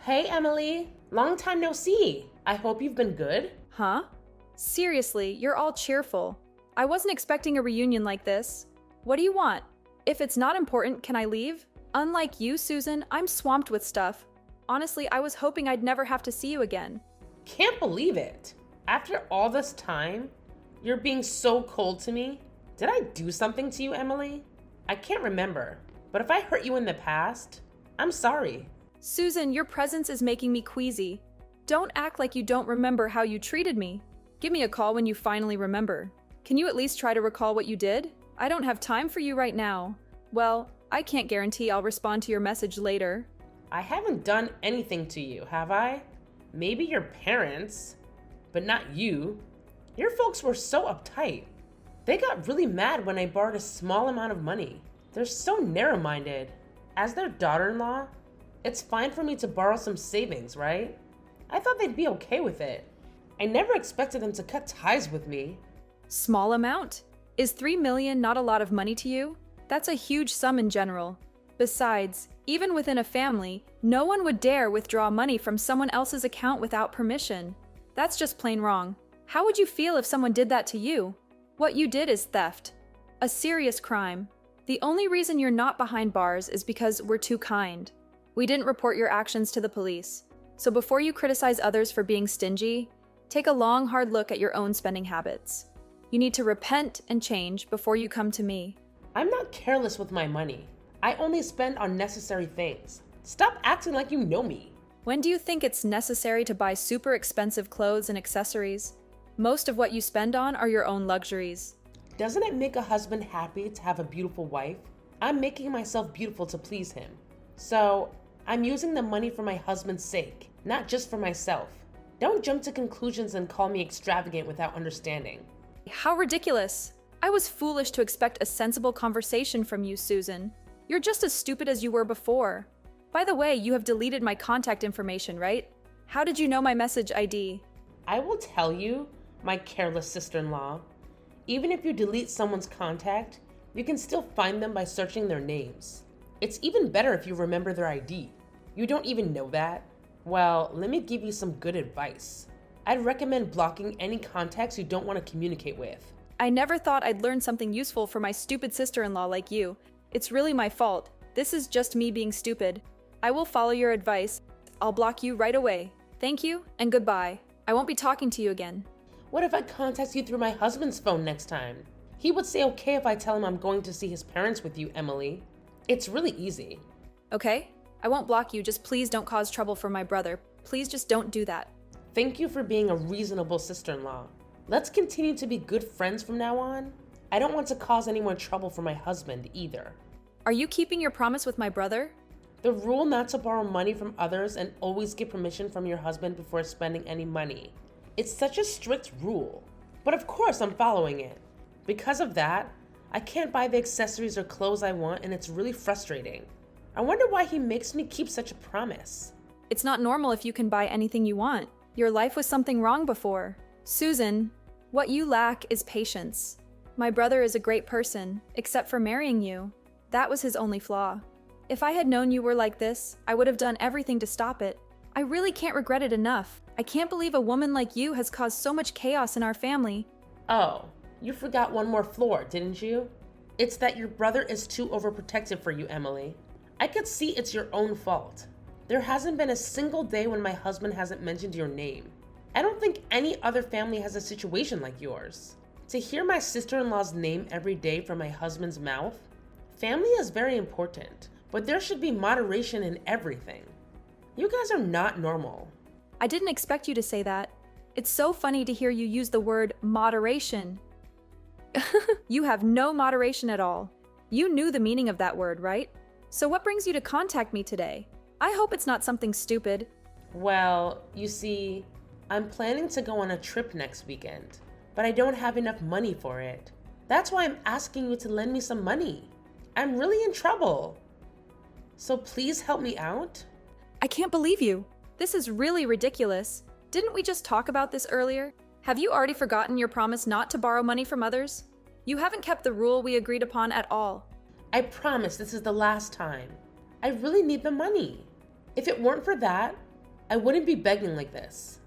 Hey, Emily. Long time no see. I hope you've been good. Huh? Seriously, you're all cheerful. I wasn't expecting a reunion like this. What do you want? If it's not important, can I leave? Unlike you, Susan, I'm swamped with stuff. Honestly, I was hoping I'd never have to see you again. Can't believe it. After all this time, you're being so cold to me. Did I do something to you, Emily? I can't remember, but if I hurt you in the past, I'm sorry. Susan, your presence is making me queasy. Don't act like you don't remember how you treated me. Give me a call when you finally remember. Can you at least try to recall what you did? I don't have time for you right now. Well, I can't guarantee I'll respond to your message later. I haven't done anything to you, have I? Maybe your parents, but not you. Your folks were so uptight. They got really mad when I borrowed a small amount of money. They're so narrow-minded. As their daughter-in-law, it's fine for me to borrow some savings, right? I thought they'd be okay with it. I never expected them to cut ties with me. Small amount? Is $3 million not a lot of money to you? That's a huge sum in general. Besides, even within a family, no one would dare withdraw money from someone else's account without permission. That's just plain wrong. How would you feel if someone did that to you? What you did is theft. A serious crime. The only reason you're not behind bars is because we're too kind. We didn't report your actions to the police. So before you criticize others for being stingy, take a long, hard look at your own spending habits. You need to repent and change before you come to me. I'm not careless with my money. I only spend on necessary things. Stop acting like you know me. When do you think it's necessary to buy super expensive clothes and accessories? Most of what you spend on are your own luxuries. Doesn't it make a husband happy to have a beautiful wife? I'm making myself beautiful to please him. So, I'm using the money for my husband's sake, not just for myself. Don't jump to conclusions and call me extravagant without understanding. How ridiculous! I was foolish to expect a sensible conversation from you, Susan. You're just as stupid as you were before. By the way, you have deleted my contact information, right? How did you know my message ID? I will tell you, my careless sister-in-law. Even if you delete someone's contact, you can still find them by searching their names. It's even better if you remember their ID. You don't even know that? Well, let me give you some good advice. I'd recommend blocking any contacts you don't want to communicate with. I never thought I'd learn something useful from my stupid sister-in-law like you. It's really my fault. This is just me being stupid. I will follow your advice. I'll block you right away. Thank you and goodbye. I won't be talking to you again. What if I contact you through my husband's phone next time? He would say okay if I tell him I'm going to see his parents with you, Emily. It's really easy. Okay? I won't block you, just please don't cause trouble for my brother. Please just don't do that. Thank you for being a reasonable sister-in-law. Let's continue to be good friends from now on. I don't want to cause any more trouble for my husband either. Are you keeping your promise with my brother? The rule not to borrow money from others and always get permission from your husband before spending any money. It's such a strict rule. But of course I'm following it. Because of that, I can't buy the accessories or clothes I want and it's really frustrating. I wonder why he makes me keep such a promise. It's not normal if you can buy anything you want. Your life was something wrong before. Susan, what you lack is patience. My brother is a great person, except for marrying you. That was his only flaw. If I had known you were like this, I would have done everything to stop it. I really can't regret it enough. I can't believe a woman like you has caused so much chaos in our family. Oh, you forgot one more flaw, didn't you? It's that your brother is too overprotective for you, Emily. I could see it's your own fault. There hasn't been a single day when my husband hasn't mentioned your name. I don't think any other family has a situation like yours. To hear my sister-in-law's name every day from my husband's mouth, family is very important, but there should be moderation in everything. You guys are not normal. I didn't expect you to say that. It's so funny to hear you use the word moderation. You have no moderation at all. You knew the meaning of that word, right? So what brings you to contact me today? I hope it's not something stupid. Well, you see, I'm planning to go on a trip next weekend, but I don't have enough money for it. That's why I'm asking you to lend me some money. I'm really in trouble. So please help me out. I can't believe you. This is really ridiculous. Didn't we just talk about this earlier? Have you already forgotten your promise not to borrow money from others? You haven't kept the rule we agreed upon at all. I promise this is the last time. I really need the money. If it weren't for that, I wouldn't be begging like this.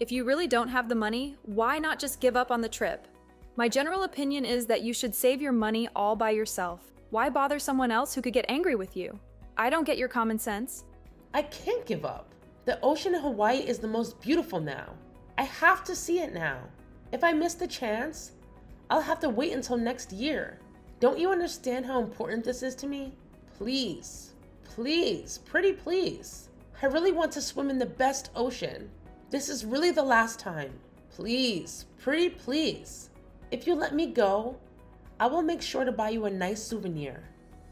If you really don't have the money, why not just give up on the trip? My general opinion is that you should save your money all by yourself. Why bother someone else who could get angry with you? I don't get your common sense. I can't give up. The ocean in Hawaii is the most beautiful now. I have to see it now. If I miss the chance, I'll have to wait until next year. Don't you understand how important this is to me? Please, please, pretty please. I really want to swim in the best ocean. This is really the last time. Please, pretty please. If you let me go, I will make sure to buy you a nice souvenir.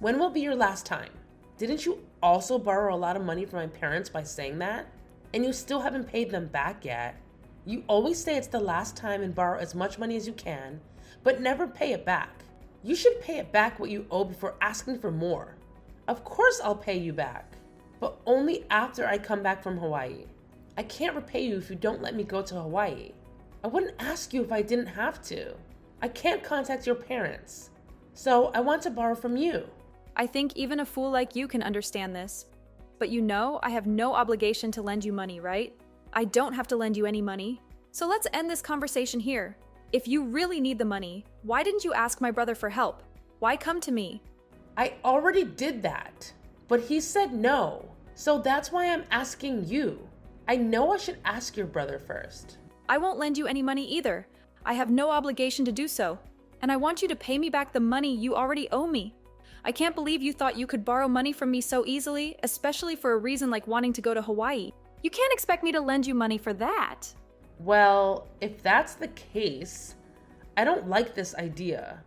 When will be your last time? Didn't you also borrow a lot of money from my parents by saying that? And you still haven't paid them back yet. You always say it's the last time and borrow as much money as you can, but never pay it back. You should pay it back what you owe before asking for more. Of course I'll pay you back, but only after I come back from Hawaii. I can't repay you if you don't let me go to Hawaii. I wouldn't ask you if I didn't have to. I can't contact your parents, so I want to borrow from you. I think even a fool like you can understand this. But you know, I have no obligation to lend you money, right? I don't have to lend you any money. So let's end this conversation here. If you really need the money, why didn't you ask my brother for help? Why come to me? I already did that, but he said no. So that's why I'm asking you. I know I should ask your brother first. I won't lend you any money either. I have no obligation to do so. And I want you to pay me back the money you already owe me. I can't believe you thought you could borrow money from me so easily, especially for a reason like wanting to go to Hawaii. You can't expect me to lend you money for that. Well, if that's the case, I don't like this idea,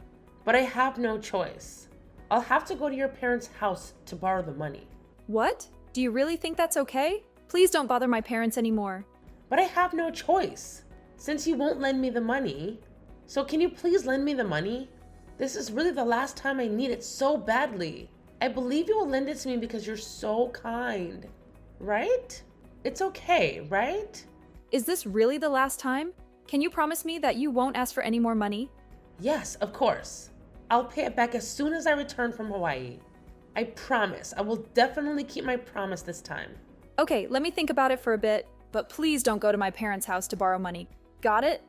but I have no choice. I'll have to go to your parents' house to borrow the money. What? Do you really think that's okay? Please don't bother my parents anymore. But I have no choice, since you won't lend me the money. So can you please lend me the money? This is really the last time I need it so badly. I believe you will lend it to me because you're so kind, right? It's okay, right? Is this really the last time? Can you promise me that you won't ask for any more money? Yes, of course. I'll pay it back as soon as I return from Hawaii. I promise. I will definitely keep my promise this time. Okay, let me think about it for a bit, but please don't go to my parents' house to borrow money. Got it?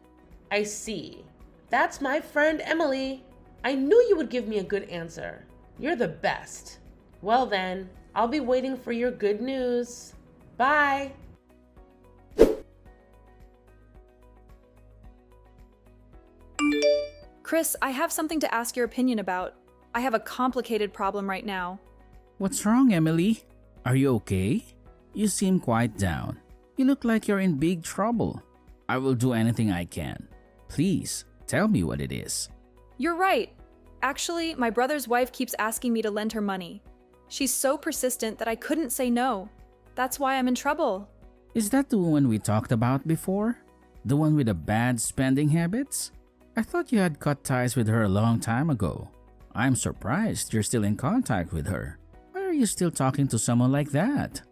I see. That's my friend Emily. I knew you would give me a good answer. You're the best. Well then, I'll be waiting for your good news. Bye. Chris, I have something to ask your opinion about. I have a complicated problem right now. What's wrong, Emily? Are you okay? You seem quite down. You look like you're in big trouble. I will do anything I can. Please, tell me what it is. You're right. Actually, my brother's wife keeps asking me to lend her money. She's so persistent that I couldn't say no. That's why I'm in trouble. Is that the one we talked about before? The one with the bad spending habits? I thought you had cut ties with her a long time ago. I'm surprised you're still in contact with her. Why are you still talking to someone like that?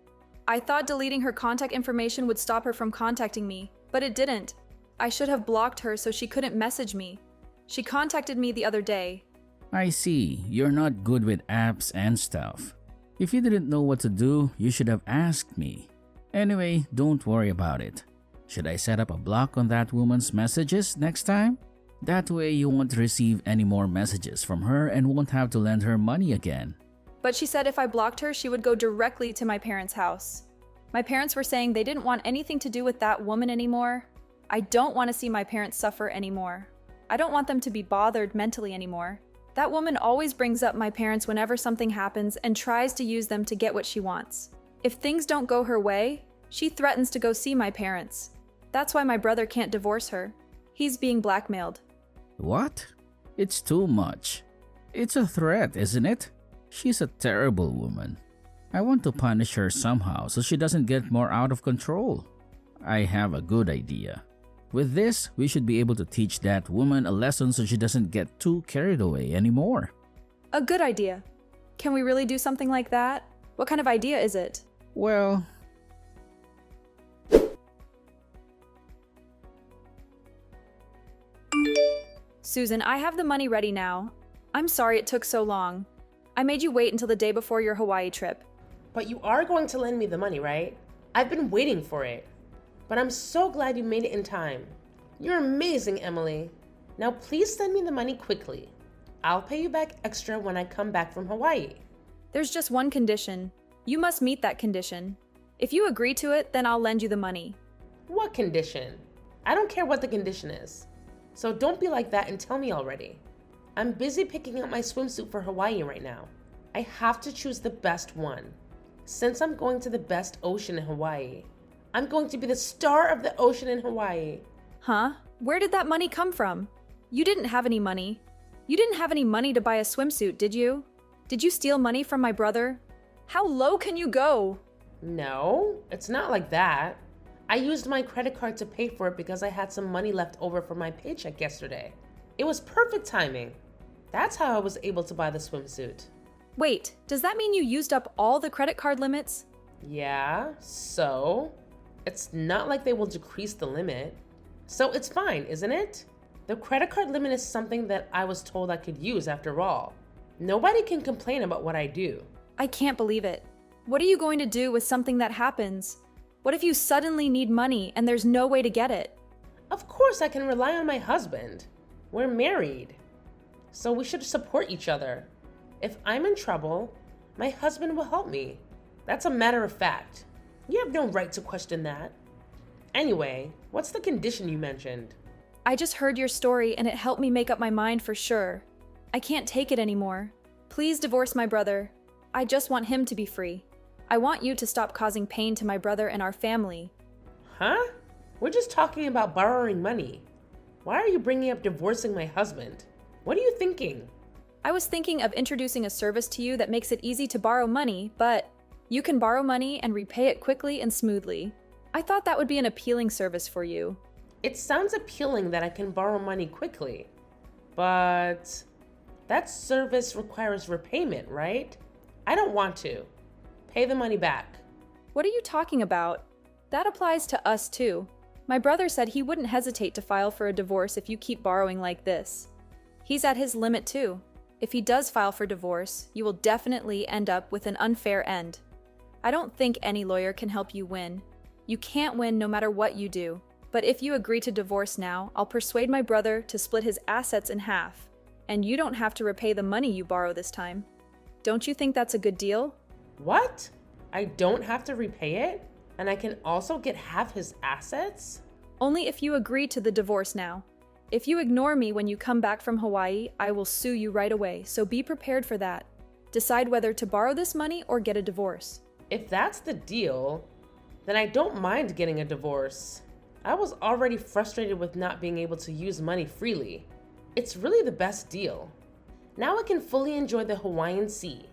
I thought deleting her contact information would stop her from contacting me, but it didn't. I should have blocked her so she couldn't message me. She contacted me the other day. I see, you're not good with apps and stuff. If you didn't know what to do, you should have asked me. Anyway, don't worry about it. Should I set up a block on that woman's messages next time? That way you won't receive any more messages from her and won't have to lend her money again. But she said if I blocked her, she would go directly to my parents' house. My parents were saying they didn't want anything to do with that woman anymore. I don't want to see my parents suffer anymore. I don't want them to be bothered mentally anymore. That woman always brings up my parents whenever something happens and tries to use them to get what she wants. If things don't go her way, she threatens to go see my parents. That's why my brother can't divorce her. He's being blackmailed. What? It's too much. It's a threat, isn't it? She's a terrible woman. I want to punish her somehow so she doesn't get more out of control. I have a good idea. With this, we should be able to teach that woman a lesson so she doesn't get too carried away anymore. A good idea. Can we really do something like that? What kind of idea is it? Well, Susan, I have the money ready now. I'm sorry it took so long. I made you wait until the day before your Hawaii trip. But you are going to lend me the money, right? I've been waiting for it. But I'm so glad you made it in time. You're amazing, Emily. Now please send me the money quickly. I'll pay you back extra when I come back from Hawaii. There's just one condition. You must meet that condition. If you agree to it, then I'll lend you the money. What condition? I don't care what the condition is. So don't be like that and tell me already. I'm busy picking up my swimsuit for Hawaii right now. I have to choose the best one. Since I'm going to the best ocean in Hawaii, I'm going to be the star of the ocean in Hawaii. Huh? Where did that money come from? You didn't have any money. You didn't have any money to buy a swimsuit, did you? Did you steal money from my brother? How low can you go? No, it's not like that. I used my credit card to pay for it because I had some money left over from my paycheck yesterday. It was perfect timing. That's how I was able to buy the swimsuit. Wait, does that mean you used up all the credit card limits? Yeah, so? It's not like they will decrease the limit. So it's fine, isn't it? The credit card limit is something that I was told I could use after all. Nobody can complain about what I do. I can't believe it. What are you going to do with something that happens? What if you suddenly need money and there's no way to get it? Of course I can rely on my husband. We're married. So we should support each other. If I'm in trouble, my husband will help me. That's a matter of fact. You have no right to question that. Anyway, what's the condition you mentioned? I just heard your story and it helped me make up my mind for sure. I can't take it anymore. Please divorce my brother. I just want him to be free. I want you to stop causing pain to my brother and our family. Huh? We're just talking about borrowing money. Why are you bringing up divorcing my husband? What are you thinking? I was thinking of introducing a service to you that makes it easy to borrow money, but you can borrow money and repay it quickly and smoothly. I thought that would be an appealing service for you. It sounds appealing that I can borrow money quickly, but that service requires repayment, right? I don't want to. Pay the money back. What are you talking about? That applies to us too. My brother said he wouldn't hesitate to file for a divorce if you keep borrowing like this. He's at his limit too. If he does file for divorce, you will definitely end up with an unfair end. I don't think any lawyer can help you win. You can't win no matter what you do. But if you agree to divorce now, I'll persuade my brother to split his assets in half, and you don't have to repay the money you borrow this time. Don't you think that's a good deal? What? I don't have to repay it? And I can also get half his assets? Only if you agree to the divorce now. If you ignore me when you come back from Hawaii, I will sue you right away, so be prepared for that. Decide whether to borrow this money or get a divorce. If that's the deal, then I don't mind getting a divorce. I was already frustrated with not being able to use money freely. It's really the best deal. Now I can fully enjoy the Hawaiian Sea.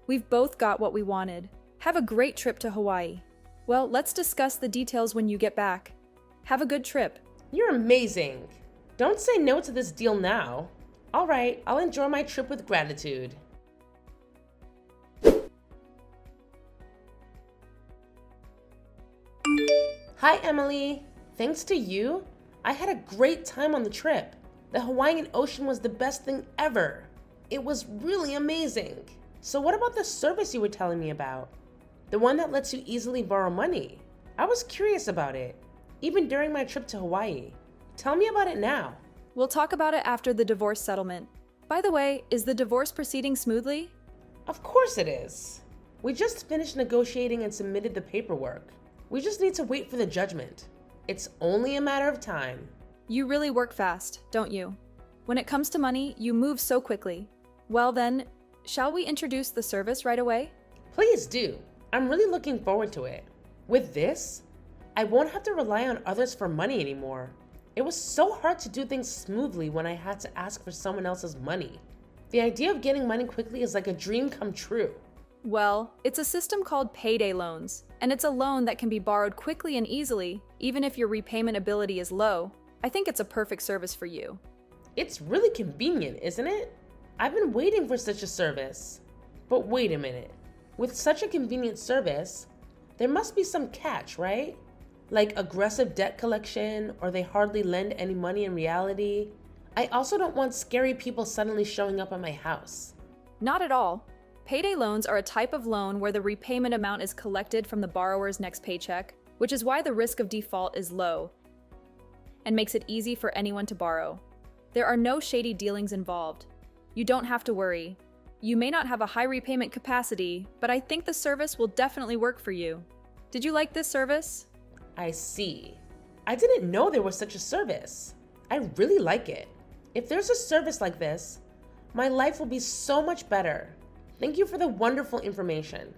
We've both got what we wanted. Have a great trip to Hawaii. Well, let's discuss the details when you get back. Have a good trip. You're amazing. Don't say no to this deal now. All right, I'll enjoy my trip with gratitude. Hi, Emily. Thanks to you, I had a great time on the trip. The Hawaiian Ocean was the best thing ever. It was really amazing. So what about the service you were telling me about? The one that lets you easily borrow money? I was curious about it, even during my trip to Hawaii. Tell me about it now. We'll talk about it after the divorce settlement. By the way, is the divorce proceeding smoothly? Of course it is. We just finished negotiating and submitted the paperwork. We just need to wait for the judgment. It's only a matter of time. You really work fast, don't you? When it comes to money, you move so quickly. Well then, shall we introduce the service right away? Please do. I'm really looking forward to it. With this, I won't have to rely on others for money anymore. It was so hard to do things smoothly when I had to ask for someone else's money. The idea of getting money quickly is like a dream come true. Well, it's a system called payday loans, and it's a loan that can be borrowed quickly and easily, even if your repayment ability is low. I think it's a perfect service for you. It's really convenient, isn't it? I've been waiting for such a service. But wait a minute. With such a convenient service, there must be some catch, right? Like aggressive debt collection, or they hardly lend any money in reality. I also don't want scary people suddenly showing up at my house. Not at all. Payday loans are a type of loan where the repayment amount is collected from the borrower's next paycheck, which is why the risk of default is low and makes it easy for anyone to borrow. There are no shady dealings involved. You don't have to worry. You may not have a high repayment capacity, but I think the service will definitely work for you. Did you like this service? I see. I didn't know there was such a service. I really like it. If there's a service like this, my life will be so much better. Thank you for the wonderful information.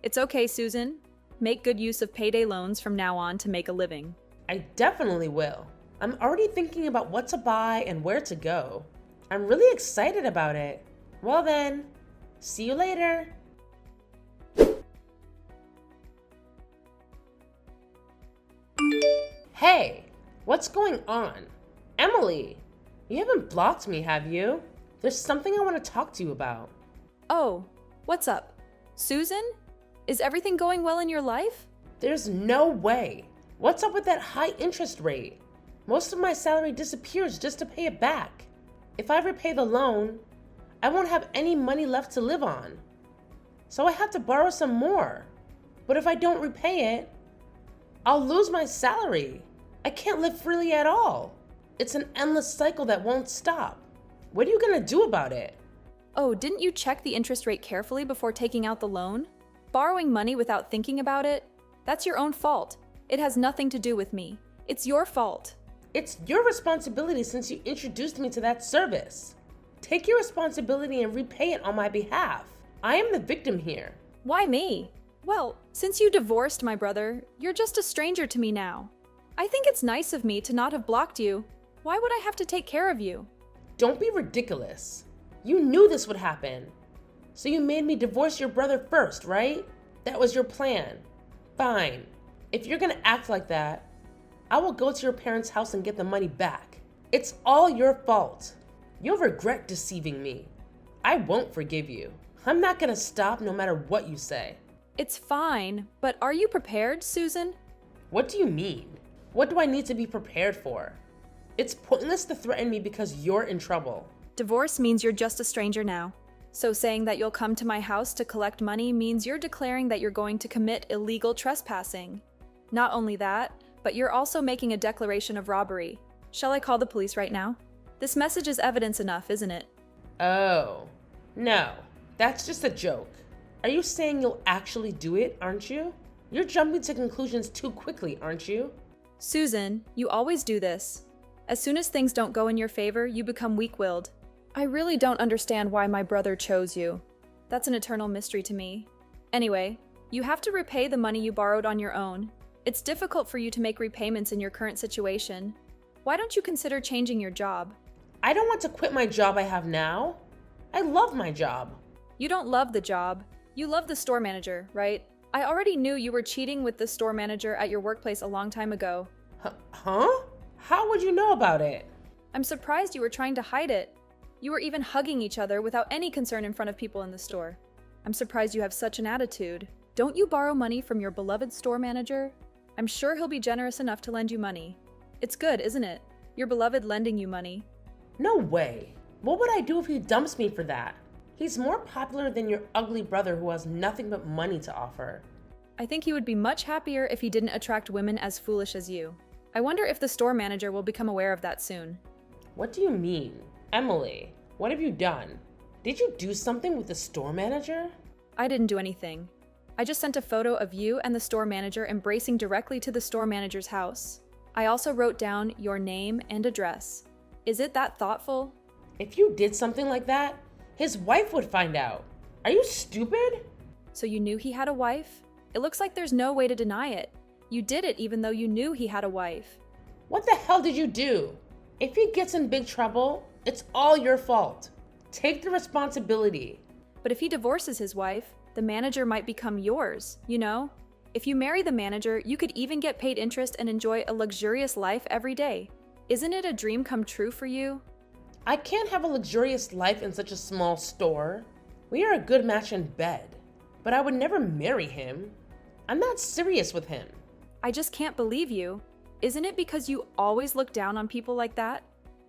It's okay, Susan. Make good use of payday loans from now on to make a living. I definitely will. I'm already thinking about what to buy and where to go. I'm really excited about it. Well then, see you later. Hey, what's going on? Emily, you haven't blocked me, have you? There's something I want to talk to you about. Oh, what's up? Susan? Is everything going well in your life? There's no way. What's up with that high interest rate? Most of my salary disappears just to pay it back. If I repay the loan, I won't have any money left to live on. So I have to borrow some more. But if I don't repay it, I'll lose my salary. I can't live freely at all. It's an endless cycle that won't stop. What are you gonna do about it? Oh, didn't you check the interest rate carefully before taking out the loan? Borrowing money without thinking about it? That's your own fault. It has nothing to do with me. It's your fault. It's your responsibility since you introduced me to that service. Take your responsibility and repay it on my behalf. I am the victim here. Why me? Well, since you divorced my brother, you're just a stranger to me now. I think it's nice of me to not have blocked you. Why would I have to take care of you? Don't be ridiculous. You knew this would happen. So you made me divorce your brother first, right? That was your plan. Fine. If you're gonna act like that, I will go to your parents' house and get the money back. It's all your fault. You'll regret deceiving me. I won't forgive you. I'm not gonna stop no matter what you say. It's fine, but are you prepared, Susan? What do you mean? What do I need to be prepared for? It's pointless to threaten me because you're in trouble. Divorce means you're just a stranger now. So saying that you'll come to my house to collect money means you're declaring that you're going to commit illegal trespassing. Not only that, but you're also making a declaration of robbery. Shall I call the police right now? This message is evidence enough, isn't it? Oh, no, that's just a joke. Are you saying you'll actually do it, aren't you? You're jumping to conclusions too quickly, aren't you? Susan, you always do this. As soon as things don't go in your favor, you become weak-willed. I really don't understand why my brother chose you. That's an eternal mystery to me. Anyway, you have to repay the money you borrowed on your own. It's difficult for you to make repayments in your current situation. Why don't you consider changing your job? I don't want to quit my job I have now. I love my job. You don't love the job. You love the store manager, right? I already knew you were cheating with the store manager at your workplace a long time ago. Huh? How would you know about it? I'm surprised you were trying to hide it. You were even hugging each other without any concern in front of people in the store. I'm surprised you have such an attitude. Don't you borrow money from your beloved store manager? I'm sure he'll be generous enough to lend you money. It's good, isn't it? Your beloved lending you money. No way. What would I do if he dumps me for that? He's more popular than your ugly brother who has nothing but money to offer. I think he would be much happier if he didn't attract women as foolish as you. I wonder if the store manager will become aware of that soon. What do you mean? Emily, what have you done? Did you do something with the store manager? I didn't do anything. I just sent a photo of you and the store manager embracing directly to the store manager's house. I also wrote down your name and address. Is it that thoughtful? If you did something like that, his wife would find out. Are you stupid? So you knew he had a wife? It looks like there's no way to deny it. You did it even though you knew he had a wife. What the hell did you do? If he gets in big trouble, it's all your fault. Take the responsibility. But if he divorces his wife, the manager might become yours, you know? If you marry the manager, you could even get paid interest and enjoy a luxurious life every day. Isn't it a dream come true for you? I can't have a luxurious life in such a small store. We are a good match in bed, but I would never marry him. I'm not serious with him. I just can't believe you. Isn't it because you always look down on people like that?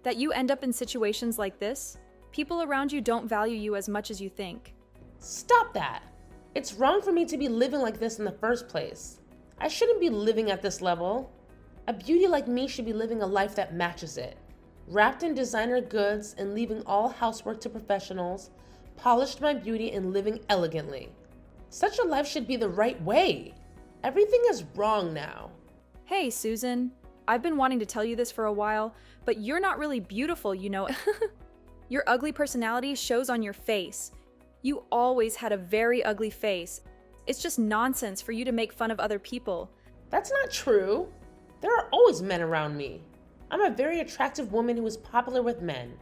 That you end up in situations like this? People around you don't value you as much as you think. Stop that. It's wrong for me to be living like this in the first place. I shouldn't be living at this level. A beauty like me should be living a life that matches it. Wrapped in designer goods and leaving all housework to professionals, polished my beauty and living elegantly. Such a life should be the right way. Everything is wrong now. Hey, Susan. I've been wanting to tell you this for a while, but you're not really beautiful, you know. Your ugly personality shows on your face. You always had a very ugly face. It's just nonsense for you to make fun of other people. That's not true. There are always men around me. I'm a very attractive woman who is popular with men.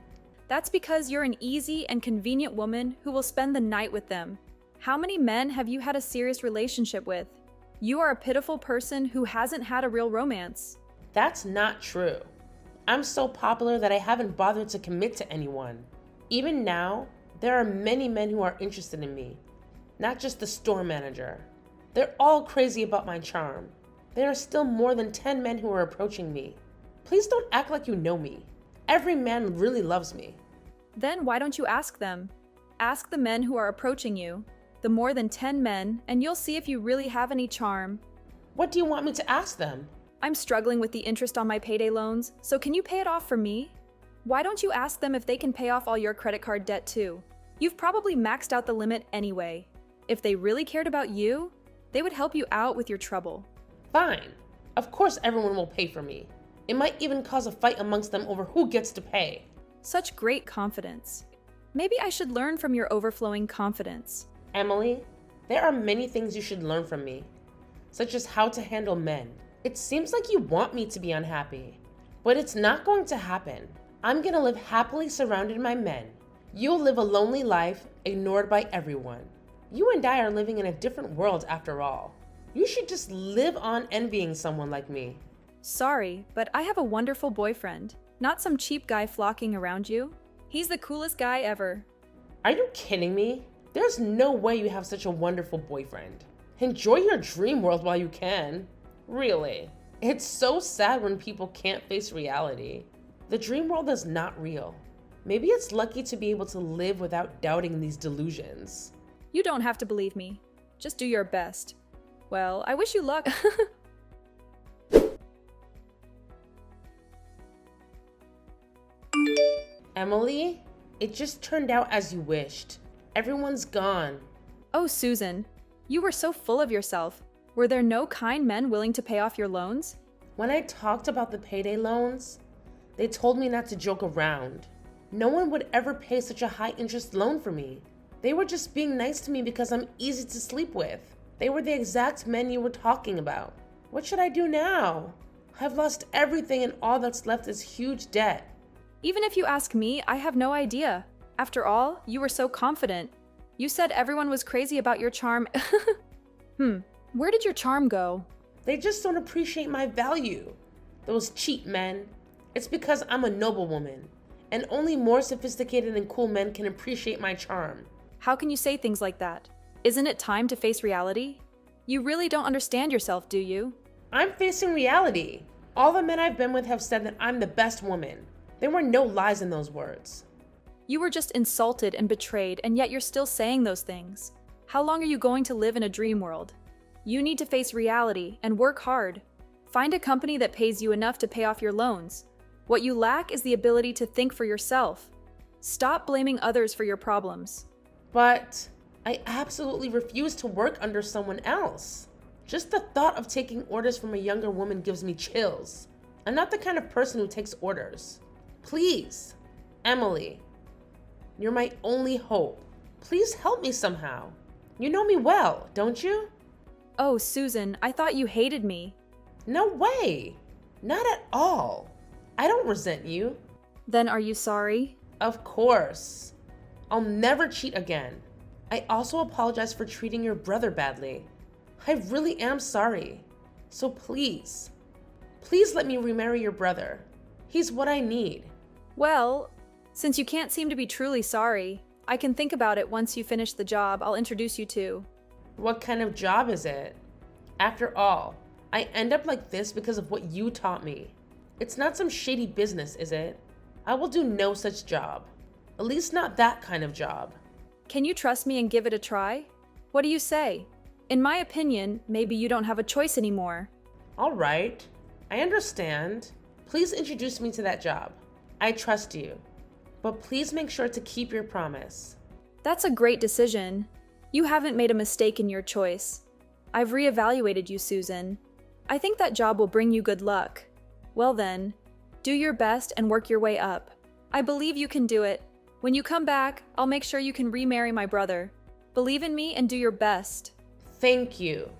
That's because you're an easy and convenient woman who will spend the night with them. How many men have you had a serious relationship with? You are a pitiful person who hasn't had a real romance. That's not true. I'm so popular that I haven't bothered to commit to anyone. Even now, there are many men who are interested in me, not just the store manager. They're all crazy about my charm. There are still more than 10 men who are approaching me. Please don't act like you know me. Every man really loves me. Then why don't you ask them? Ask the men who are approaching you, the more than 10 men, and you'll see if you really have any charm. What do you want me to ask them? I'm struggling with the interest on my payday loans, so can you pay it off for me? Why don't you ask them if they can pay off all your credit card debt too? You've probably maxed out the limit anyway. If they really cared about you, they would help you out with your trouble. Fine. Of course everyone will pay for me. It might even cause a fight amongst them over who gets to pay. Such great confidence. Maybe I should learn from your overflowing confidence. Emily, there are many things you should learn from me, such as how to handle men. It seems like you want me to be unhappy, but it's not going to happen. I'm gonna live happily surrounded by men. You'll live a lonely life, ignored by everyone. You and I are living in a different world after all. You should just live on envying someone like me. Sorry, but I have a wonderful boyfriend, not some cheap guy flocking around you. He's the coolest guy ever. Are you kidding me? There's no way you have such a wonderful boyfriend. Enjoy your dream world while you can. Really. It's so sad when people can't face reality. The dream world is not real. Maybe it's lucky to be able to live without doubting these delusions. You don't have to believe me. Just do your best. Well, I wish you luck. Emily, it just turned out as you wished. Everyone's gone. Oh, Susan, you were so full of yourself. Were there no kind men willing to pay off your loans? When I talked about the payday loans, they told me not to joke around. No one would ever pay such a high interest loan for me. They were just being nice to me because I'm easy to sleep with. They were the exact men you were talking about. What should I do now? I've lost everything and all that's left is huge debt. Even if you ask me, I have no idea. After all, you were so confident. You said everyone was crazy about your charm. Where did your charm go? They just don't appreciate my value. Those cheap men. It's because I'm a noble woman, and only more sophisticated and cool men can appreciate my charm. How can you say things like that? Isn't it time to face reality? You really don't understand yourself, do you? I'm facing reality. All the men I've been with have said that I'm the best woman. There were no lies in those words. You were just insulted and betrayed, and yet you're still saying those things. How long are you going to live in a dream world? You need to face reality and work hard. Find a company that pays you enough to pay off your loans. What you lack is the ability to think for yourself. Stop blaming others for your problems. But I absolutely refuse to work under someone else. Just the thought of taking orders from a younger woman gives me chills. I'm not the kind of person who takes orders. Please, Emily, you're my only hope. Please help me somehow. You know me well, don't you? Oh, Susan, I thought you hated me. No way. Not at all. I don't resent you. Then are you sorry? Of course. I'll never cheat again. I also apologize for treating your brother badly. I really am sorry. So please let me remarry your brother. He's what I need. Well, since you can't seem to be truly sorry, I can think about it once you finish the job I'll introduce you to. What kind of job is it? After all, I end up like this because of what you taught me. It's not some shady business, is it? I will do no such job. At least not that kind of job. Can you trust me and give it a try? What do you say? In my opinion, maybe you don't have a choice anymore. All right, I understand. Please introduce me to that job. I trust you, but please make sure to keep your promise. That's a great decision. You haven't made a mistake in your choice. I've reevaluated you, Susan. I think that job will bring you good luck. Well then, do your best and work your way up. I believe you can do it. When you come back, I'll make sure you can remarry my brother. Believe in me and do your best. Thank you.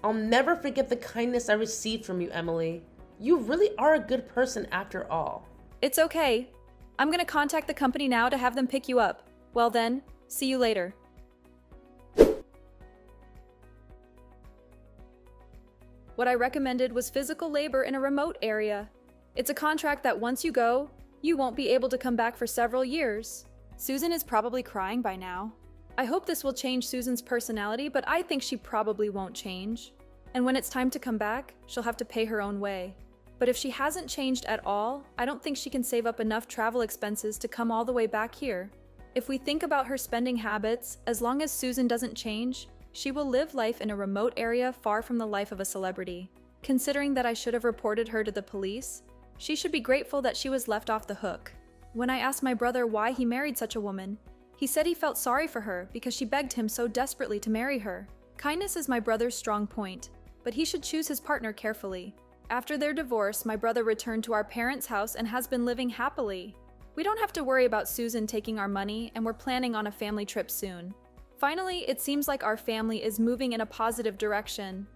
I'll never forget the kindness I received from you, Emily. You really are a good person after all. It's okay. I'm gonna contact the company now to have them pick you up. Well then, see you later. What I recommended was physical labor in a remote area. It's a contract that once you go, you won't be able to come back for several years. Susan is probably crying by now. I hope this will change Susan's personality, but I think she probably won't change. And when it's time to come back, she'll have to pay her own way. But if she hasn't changed at all, I don't think she can save up enough travel expenses to come all the way back here. If we think about her spending habits, as long as Susan doesn't change, she will live life in a remote area far from the life of a celebrity. Considering that I should have reported her to the police, she should be grateful that she was left off the hook. When I asked my brother why he married such a woman, he said he felt sorry for her because she begged him so desperately to marry her. Kindness is my brother's strong point, but he should choose his partner carefully. After their divorce, my brother returned to our parents' house and has been living happily. We don't have to worry about Susan taking our money, and we're planning on a family trip soon. Finally, it seems like our family is moving in a positive direction.